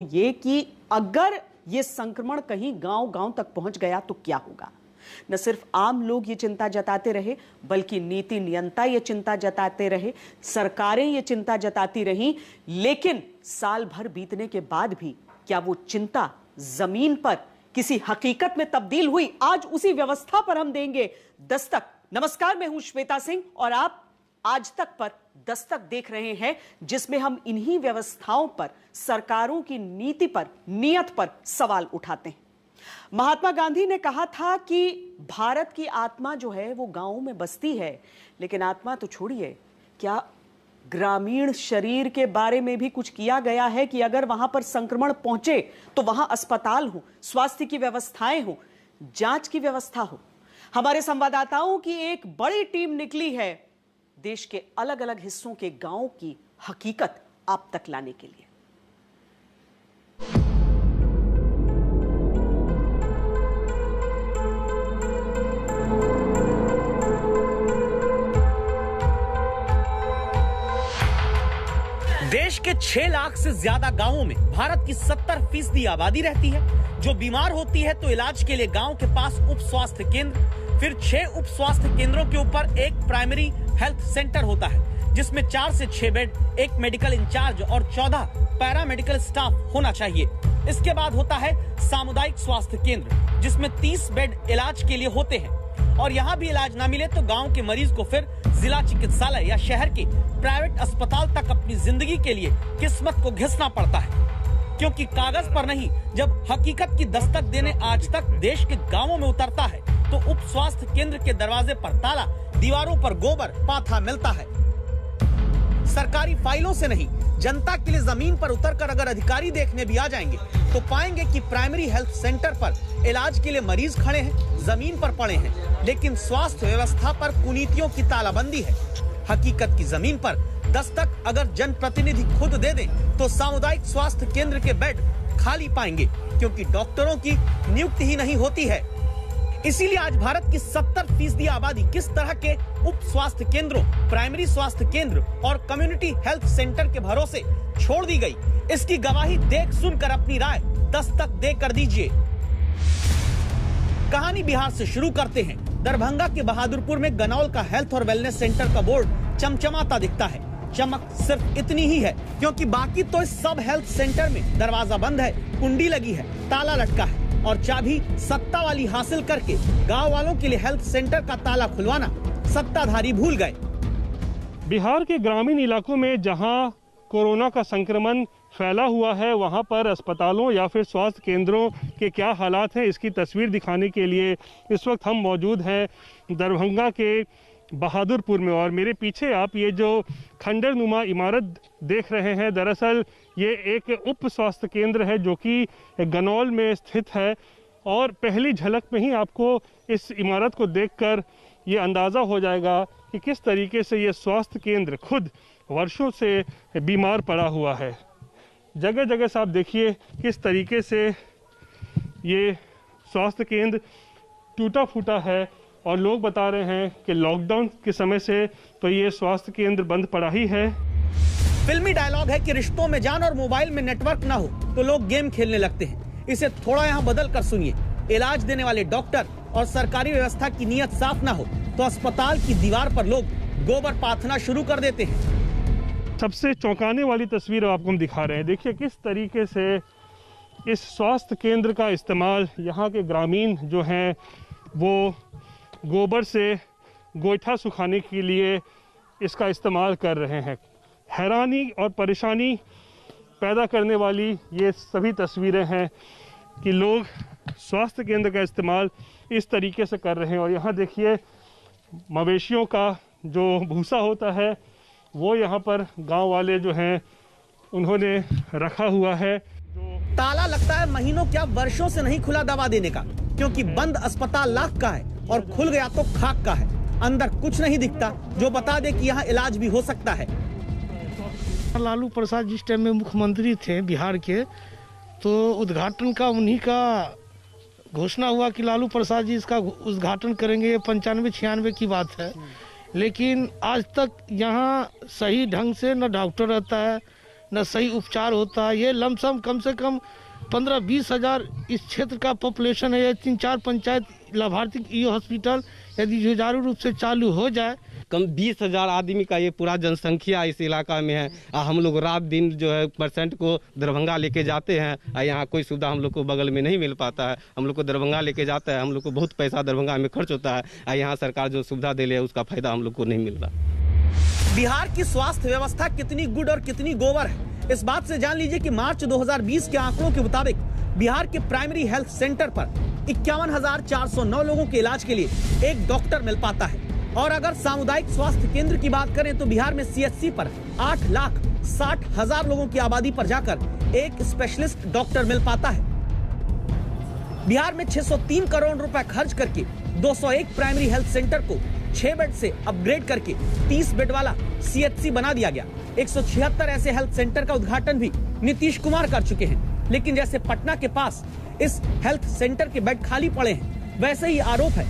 ये कि अगर ये संक्रमण कहीं गांव-गांव तक पहुंच गया तो क्या होगा। न सिर्फ आम लोग ये चिंता जताते रहे, बल्कि नीति नियंता ये चिंता जताते रहे, सरकारें ये चिंता जताती रहीं, लेकिन साल भर बीतने के बाद भी क्या वो चिंता जमीन पर किसी हकीकत में तब्दील हुई? आज उसी व्यवस्था पर हम देंगे दस्तक। नमस्कार, मैं हूं श्वेता सिंह और आप आज तक पर दस्तक देख रहे हैं, जिसमें हम इन्हीं व्यवस्थाओं पर, सरकारों की नीति पर, नियत पर सवाल उठाते हैं। महात्मा गांधी ने कहा था कि भारत की आत्मा जो है वो गांवों में बसती है, लेकिन आत्मा तो छोड़िए, क्या ग्रामीण शरीर के बारे में भी कुछ किया गया है कि अगर वहां पर संक्रमण पहुंचे तो वहां अस्पताल हो, स्वास्थ्य की व्यवस्थाएं हो, जांच की व्यवस्था हो। हमारे संवाददाताओं की एक बड़ी टीम निकली है देश के अलग अलग हिस्सों के गांवों की हकीकत आप तक लाने के लिए। देश के 6 लाख से ज्यादा गांवों में भारत की 70% आबादी रहती है। जो बीमार होती है तो इलाज के लिए गांव के पास उप स्वास्थ्य केंद्र, फिर 6 उप स्वास्थ्य केंद्रों के ऊपर एक प्राइमरी हेल्थ सेंटर होता है, जिसमें 4 से 6 बेड, एक मेडिकल इंचार्ज और 14 पैरामेडिकल स्टाफ होना चाहिए। इसके बाद होता है सामुदायिक स्वास्थ्य केंद्र, जिसमें 30 बेड इलाज के लिए होते हैं, और यहाँ भी इलाज ना मिले तो गांव के मरीज को फिर जिला चिकित्सालय या शहर के प्राइवेट अस्पताल तक अपनी जिंदगी के लिए किस्मत को घिसना पड़ता है। क्योंकि कागज पर नहीं, जब हकीकत की दस्तक देने आज तक देश के गांवों में उतरता है तो उप स्वास्थ्य केंद्र के दरवाजे पर ताला, दीवारों पर गोबर पाथा मिलता है। सरकारी फाइलों से नहीं, जनता के लिए जमीन पर उतरकर अगर अधिकारी देखने भी आ जाएंगे तो पाएंगे कि प्राइमरी हेल्थ सेंटर पर इलाज के लिए मरीज खड़े हैं, जमीन पर पड़े हैं, लेकिन स्वास्थ्य व्यवस्था पर कुनीतियों की तालाबंदी है। हकीकत की जमीन पर दस्तक अगर जनप्रतिनिधि खुद दे दें तो सामुदायिक स्वास्थ्य केंद्र के बेड खाली पाएंगे, क्योंकि डॉक्टरों की नियुक्ति ही नहीं होती है। इसीलिए आज भारत की 70% आबादी किस तरह के उप स्वास्थ्य केंद्रों, प्राइमरी स्वास्थ्य केंद्र और कम्युनिटी हेल्थ सेंटर के भरोसे छोड़ दी गई, इसकी गवाही देख सुनकर अपनी राय दस्तक दे कर दीजिए। कहानी बिहार से शुरू करते हैं। दरभंगा के बहादुरपुर में गनौल का हेल्थ और वेलनेस सेंटर का बोर्ड चमचमाता दिखता है। चमक सिर्फ इतनी ही है, क्योंकि बाकी तो इस सब हेल्थ सेंटर में दरवाजा बंद है, कुंडी लगी है, ताला लटका है और चाबी सत्ता वाली हासिल करके गांव वालों के लिए हेल्थ सेंटर का ताला खुलवाना सत्ताधारी भूल गए। बिहार के ग्रामीण इलाकों में जहां कोरोना का संक्रमण फैला हुआ है, वहां पर अस्पतालों या फिर स्वास्थ्य केंद्रों के क्या हालात हैं, इसकी तस्वीर दिखाने के लिए इस वक्त हम मौजूद हैं दरभंगा के बहादुरपुर में। और मेरे पीछे आप ये जो खंडर नुमा इमारत देख रहे हैं, दरअसल ये एक उप स्वास्थ्य केंद्र है जो कि गनौल में स्थित है। और पहली झलक में ही आपको इस इमारत को देखकर ये अंदाज़ा हो जाएगा कि किस तरीके से ये स्वास्थ्य केंद्र खुद वर्षों से बीमार पड़ा हुआ है। जगह जगह से आप देखिए किस तरीके से ये स्वास्थ्य केंद्र टूटा फूटा है, और लोग बता रहे हैं कि लॉकडाउन के समय से तो ये स्वास्थ्य केंद्र बंद पड़ा ही है। फिल्मी डायलॉग है कि रिश्तों में जान और मोबाइल में नेटवर्क ना हो तो लोग गेम खेलने लगते हैं। इसे थोड़ा यहाँ बदल कर सुनिए। इलाज देने वाले डॉक्टर और सरकारी व्यवस्था की नीयत साफ ना हो तो अस्पताल की दीवार पर लोग गोबर पाथना शुरू कर देते हैं। सबसे चौंकाने वाली तस्वीर आपको हम दिखा रहे हैं। देखिए किस तरीके से इस स्वास्थ्य केंद्र का इस्तेमाल यहाँ के ग्रामीण जो हैं वो गोबर से गोईठा सुखाने के लिए इसका इस्तेमाल कर रहे हैं। हैरानी और परेशानी पैदा करने वाली ये सभी तस्वीरें हैं कि लोग स्वास्थ्य केंद्र का इस्तेमाल इस तरीके से कर रहे हैं। और यहाँ देखिए मवेशियों का जो भूसा होता है वो यहाँ पर गांव वाले जो हैं उन्होंने रखा हुआ है। ताला लगता है महीनों क्या वर्षों से नहीं खुला दवा देने का, क्योंकि बंद अस्पताल लाख का है और खुल गया तो खाक का है। अंदर कुछ नहीं दिखता जो बता दे कि यहाँ इलाज भी हो सकता है। लालू प्रसाद जिस टाइम में मुख्यमंत्री थे बिहार के, तो उद्घाटन का उन्हीं का घोषणा हुआ कि लालू प्रसाद जी इसका उद्घाटन करेंगे। 95-96 की बात है, लेकिन आज तक यहाँ सही ढंग से न डॉक्टर रहता है, न सही उपचार होता है। ये लमसम कम से कम 15-20 हज़ार इस क्षेत्र का पॉपुलेशन है। 3-4 पंचायत लाभार्थी ये हॉस्पिटल यदि सुचारू रूप से चालू हो जाए, कम 20,000 आदमी का ये पूरा जनसंख्या इस इलाका में है। हम लोग रात दिन जो है पेशेंट को दरभंगा लेके जाते हैं, यहाँ कोई सुविधा हम लोग को बगल में नहीं मिल पाता है। हम लोग को दरभंगा लेके जाता है, हम लोग को बहुत पैसा दरभंगा में खर्च होता है, यहाँ सरकार जो सुविधा दे रही है उसका फायदा हम लोग को नहीं मिल रहा। बिहार की स्वास्थ्य व्यवस्था कितनी गुड और कितनी गोबर है, इस बात से जान लीजिए कि मार्च 2020 के आंकड़ों के मुताबिक बिहार के प्राइमरी हेल्थ सेंटर पर 51,409 लोगों के इलाज के लिए एक डॉक्टर मिल पाता है। और अगर सामुदायिक स्वास्थ्य केंद्र की बात करें तो बिहार में CHC पर 8,60,000 लोगों की आबादी पर जाकर एक स्पेशलिस्ट डॉक्टर मिल पाता है। बिहार में 603 करोड़ रुपए खर्च करके 201 प्राइमरी हेल्थ सेंटर को 6 बेड से अपग्रेड करके 30 बेड वाला CHC बना दिया गया। 176 ऐसे हेल्थ सेंटर का उद्घाटन भी नीतीश कुमार कर चुके हैं। लेकिन जैसे पटना के पास इस हेल्थ सेंटर के बेड खाली पड़े हैं, वैसे ही आरोप है